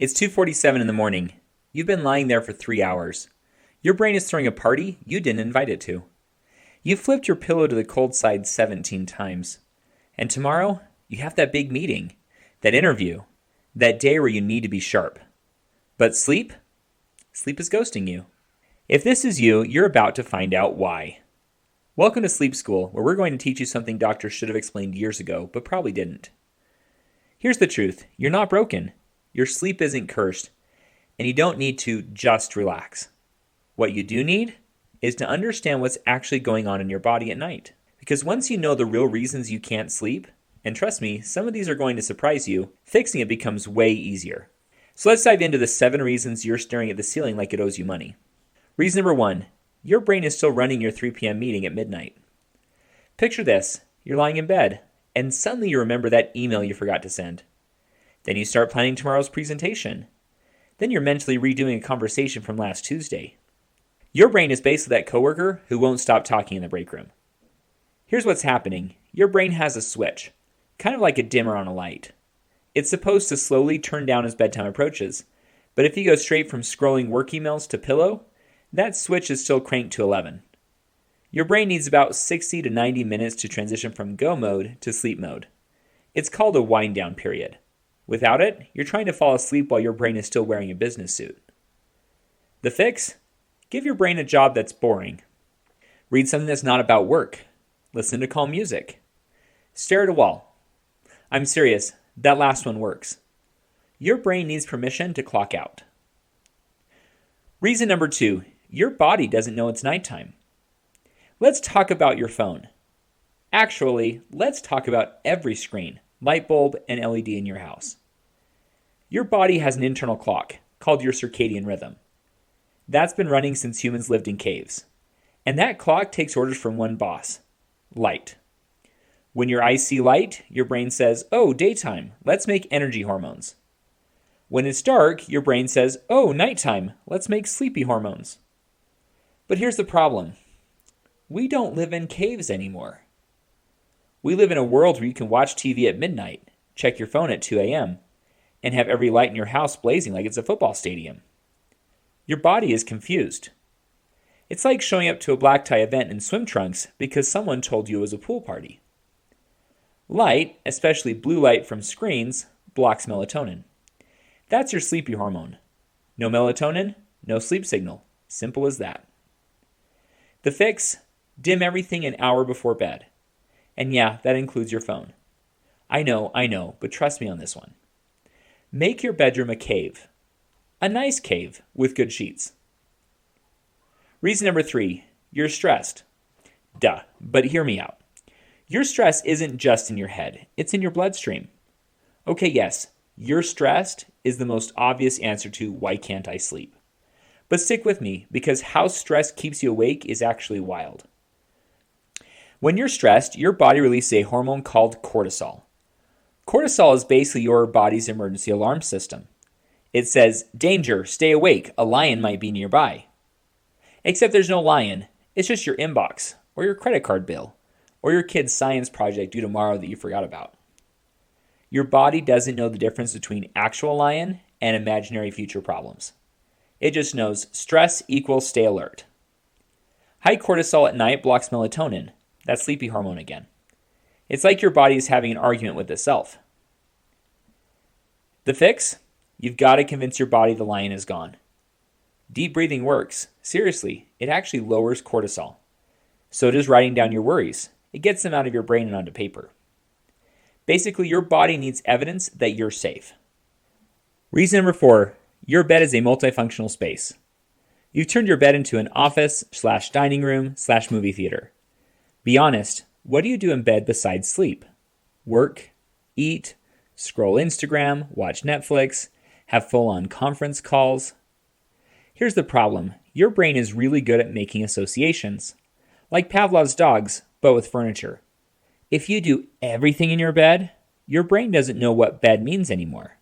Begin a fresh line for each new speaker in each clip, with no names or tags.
It's 2:47 in the morning. You've been lying there for 3 hours. Your brain is throwing a party you didn't invite it to. You've flipped your pillow to the cold side 17 times. And tomorrow, you have that big meeting, that interview, that day where you need to be sharp. But sleep? Sleep is ghosting you. If this is you, you're about to find out why. Welcome to Sleep School, where we're going to teach you something doctors should have explained years ago, but probably didn't. Here's the truth. You're not broken. Your sleep isn't cursed, and you don't need to just relax. What you do need is to understand what's actually going on in your body at night. Because once you know the real reasons you can't sleep, and trust me, some of these are going to surprise you, fixing it becomes way easier. So let's dive into the 7 reasons you're staring at the ceiling like it owes you money. Reason number 1, your brain is still running your 3 p.m. meeting at midnight. Picture this, you're lying in bed, and suddenly you remember that email you forgot to send. Then you start planning tomorrow's presentation. Then you're mentally redoing a conversation from last Tuesday. Your brain is basically that coworker who won't stop talking in the break room. Here's what's happening. Your brain has a switch, kind of like a dimmer on a light. It's supposed to slowly turn down as bedtime approaches, but if you go straight from scrolling work emails to pillow, that switch is still cranked to 11. Your brain needs about 60 to 90 minutes to transition from go mode to sleep mode. It's called a wind down period. Without it, you're trying to fall asleep while your brain is still wearing a business suit. The fix? Give your brain a job that's boring. Read something that's not about work. Listen to calm music. Stare at a wall. I'm serious, that last one works. Your brain needs permission to clock out. Reason number 2, your body doesn't know it's nighttime. Let's talk about your phone. Actually, let's talk about every screen, light bulb, and LED in your house. Your body has an internal clock called your circadian rhythm. That's been running since humans lived in caves. And that clock takes orders from one boss, light. When your eyes see light, your brain says, oh, daytime, let's make energy hormones. When it's dark, your brain says, oh, nighttime, let's make sleepy hormones. But here's the problem. We don't live in caves anymore. We live in a world where you can watch TV at midnight, check your phone at 2 a.m., and have every light in your house blazing like it's a football stadium. Your body is confused. It's like showing up to a black tie event in swim trunks because someone told you it was a pool party. Light, especially blue light from screens, blocks melatonin. That's your sleepy hormone. No melatonin, no sleep signal. Simple as that. The fix? Dim everything an hour before bed. And yeah, that includes your phone. I know, but trust me on this one. Make your bedroom a cave. A nice cave with good sheets. Reason number 3, you're stressed. Duh, but hear me out. Your stress isn't just in your head, it's in your bloodstream. Okay, yes, you're stressed is the most obvious answer to why can't I sleep. But stick with me, because how stress keeps you awake is actually wild. When you're stressed, your body releases a hormone called cortisol. Cortisol is basically your body's emergency alarm system. It says, danger, stay awake, a lion might be nearby. Except there's no lion, it's just your inbox, or your credit card bill, or your kid's science project due tomorrow that you forgot about. Your body doesn't know the difference between actual lion and imaginary future problems. It just knows stress equals stay alert. High cortisol at night blocks melatonin, that sleepy hormone again. It's like your body is having an argument with itself. The fix? You've got to convince your body the lion is gone. Deep breathing works. Seriously, it actually lowers cortisol. So does writing down your worries. It gets them out of your brain and onto paper. Basically, your body needs evidence that you're safe. Reason number 4, your bed is a multifunctional space. You've turned your bed into an office/dining room/movie theater. Be honest, what do you do in bed besides sleep? Work, eat, scroll Instagram, watch Netflix, have full-on conference calls. Here's the problem. Your brain is really good at making associations. Like Pavlov's dogs, but with furniture. If you do everything in your bed, your brain doesn't know what bed means anymore.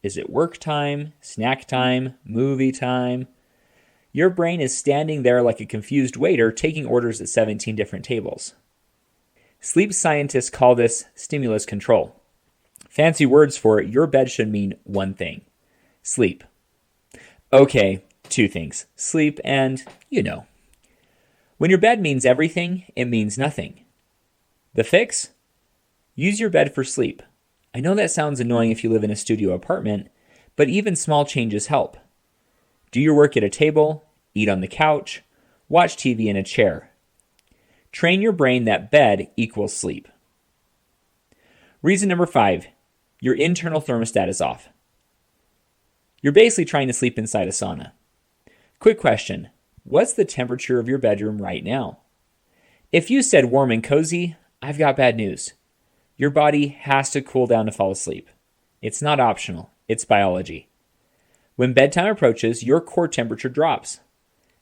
Is it work time, snack time, movie time? Your brain is standing there like a confused waiter taking orders at 17 different tables. Sleep scientists call this stimulus control. Fancy words for your bed should mean one thing. Sleep. Okay, two things. Sleep and, When your bed means everything, it means nothing. The fix? Use your bed for sleep. I know that sounds annoying if you live in a studio apartment, but even small changes help. Do your work at a table, eat on the couch, watch TV in a chair. Train your brain that bed equals sleep. Reason number 5, your internal thermostat is off. You're basically trying to sleep inside a sauna. Quick question, what's the temperature of your bedroom right now? If you said warm and cozy, I've got bad news. Your body has to cool down to fall asleep. It's not optional, it's biology. When bedtime approaches, your core temperature drops.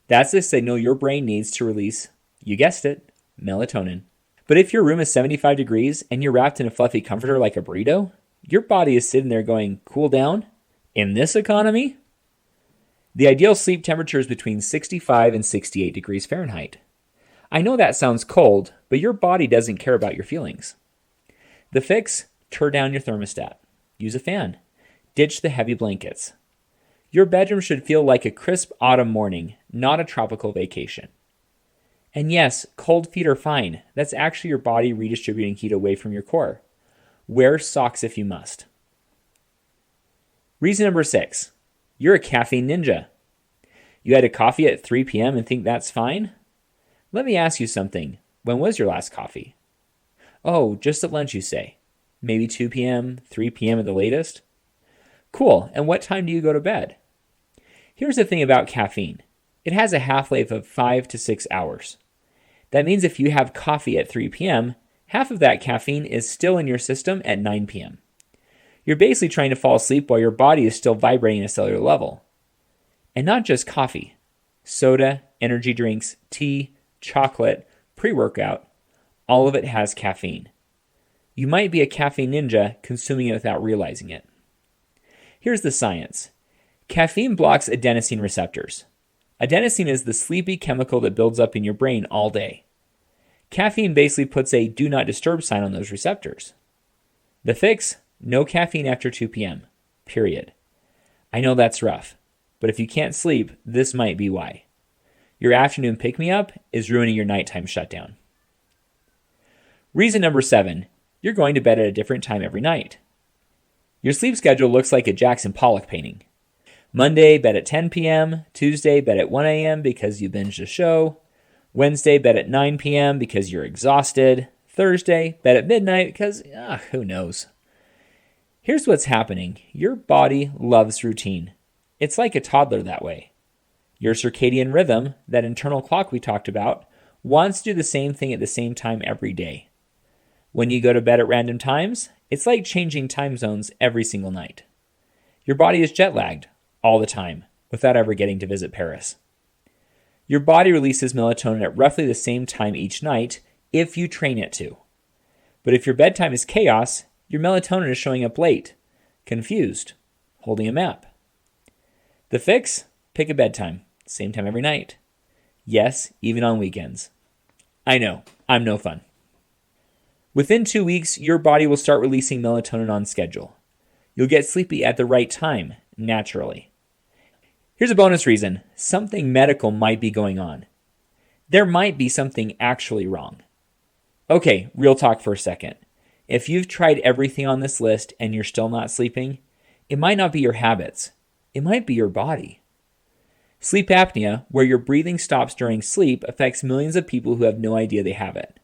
That's the signal your brain needs to release, you guessed it, melatonin. But if your room is 75 degrees and you're wrapped in a fluffy comforter like a burrito, your body is sitting there going, cool down? In this economy? The ideal sleep temperature is between 65 and 68 degrees Fahrenheit. I know that sounds cold, but your body doesn't care about your feelings. The fix? Turn down your thermostat. Use a fan. Ditch the heavy blankets. Your bedroom should feel like a crisp autumn morning, not a tropical vacation. And yes, cold feet are fine. That's actually your body redistributing heat away from your core. Wear socks if you must. Reason number 6, you're a caffeine ninja. You had a coffee at 3 p.m. and think that's fine? Let me ask you something. When was your last coffee? Oh, just at lunch, you say. Maybe 2 p.m., 3 p.m. at the latest? Cool, and what time do you go to bed? Here's the thing about caffeine. It has a half-life of 5 to 6 hours. That means if you have coffee at 3 p.m., half of that caffeine is still in your system at 9 p.m. You're basically trying to fall asleep while your body is still vibrating at a cellular level. And not just coffee. Soda, energy drinks, tea, chocolate, pre-workout, all of it has caffeine. You might be a caffeine ninja consuming it without realizing it. Here's the science. Caffeine blocks adenosine receptors. Adenosine is the sleepy chemical that builds up in your brain all day. Caffeine basically puts a do not disturb sign on those receptors. The fix? No caffeine after 2 p.m. Period. I know that's rough, but if you can't sleep, this might be why. Your afternoon pick-me-up is ruining your nighttime shutdown. Reason number 7, you're going to bed at a different time every night. Your sleep schedule looks like a Jackson Pollock painting. Monday, bed at 10 p.m., Tuesday, bed at 1 a.m. because you binged a show, Wednesday, bed at 9 p.m. because you're exhausted, Thursday, bed at midnight because, who knows. Here's what's happening. Your body loves routine. It's like a toddler that way. Your circadian rhythm, that internal clock we talked about, wants to do the same thing at the same time every day. When you go to bed at random times, it's like changing time zones every single night. Your body is jet lagged all the time without ever getting to visit Paris. Your body releases melatonin at roughly the same time each night if you train it to. But if your bedtime is chaos, your melatonin is showing up late, confused, holding a map. The fix? Pick a bedtime, same time every night. Yes, even on weekends. I know, I'm no fun. Within 2 weeks, your body will start releasing melatonin on schedule. You'll get sleepy at the right time, naturally. Here's a bonus reason. Something medical might be going on. There might be something actually wrong. Okay, real talk for a second. If you've tried everything on this list and you're still not sleeping, it might not be your habits. It might be your body. Sleep apnea, where your breathing stops during sleep, affects millions of people who have no idea they have it.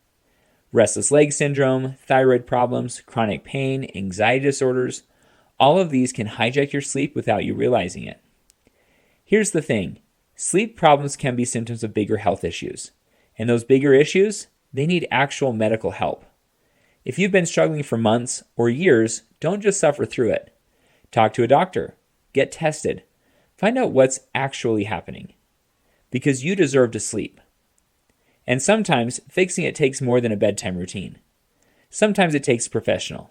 Restless leg syndrome, thyroid problems, chronic pain, anxiety disorders, all of these can hijack your sleep without you realizing it. Here's the thing. Sleep problems can be symptoms of bigger health issues. And those bigger issues, they need actual medical help. If you've been struggling for months or years, don't just suffer through it. Talk to a doctor. Get tested. Find out what's actually happening. Because you deserve to sleep. And sometimes fixing it takes more than a bedtime routine. Sometimes it takes a professional.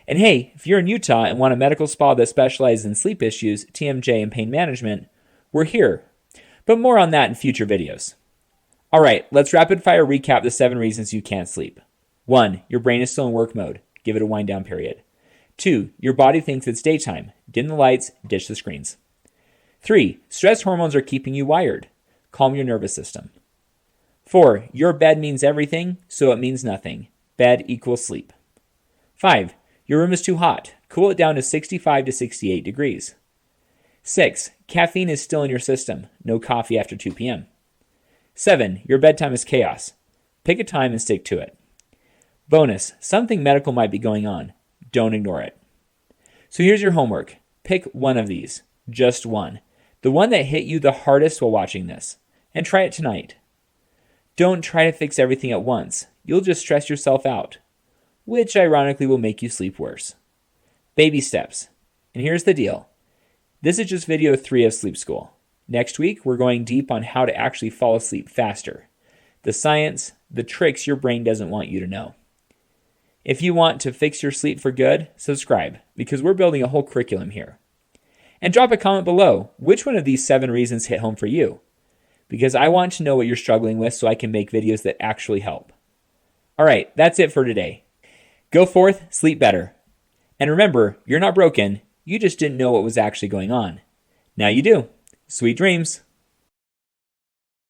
And hey, if you're in Utah and want a medical spa that specializes in sleep issues, TMJ, and pain management, we're here. But more on that in future videos. All right, let's rapid fire recap the 7 reasons you can't sleep. 1, your brain is still in work mode. Give it a wind down period. 2. Your body thinks it's daytime. Dim the lights, ditch the screens. 3. Stress hormones are keeping you wired. Calm your nervous system. 4. Your bed means everything, so it means nothing. Bed equals sleep. 5. Your room is too hot. Cool it down to 65 to 68 degrees. 6. Caffeine is still in your system. No coffee after 2 p.m. 7. Your bedtime is chaos. Pick a time and stick to it. Bonus, something medical might be going on. Don't ignore it. So here's your homework. Pick one of these. Just one. The one that hit you the hardest while watching this. And try it tonight. Don't try to fix everything at once. You'll just stress yourself out, which ironically will make you sleep worse. Baby steps. And here's the deal. This is just video 3 of Sleep School. Next week, we're going deep on how to actually fall asleep faster. The science, the tricks your brain doesn't want you to know. If you want to fix your sleep for good, subscribe, because we're building a whole curriculum here. And drop a comment below. Which one of these 7 reasons hit home for you? Because I want to know what you're struggling with so I can make videos that actually help. All right, that's it for today. Go forth, sleep better. And remember, you're not broken. You just didn't know what was actually going on. Now you do. Sweet dreams.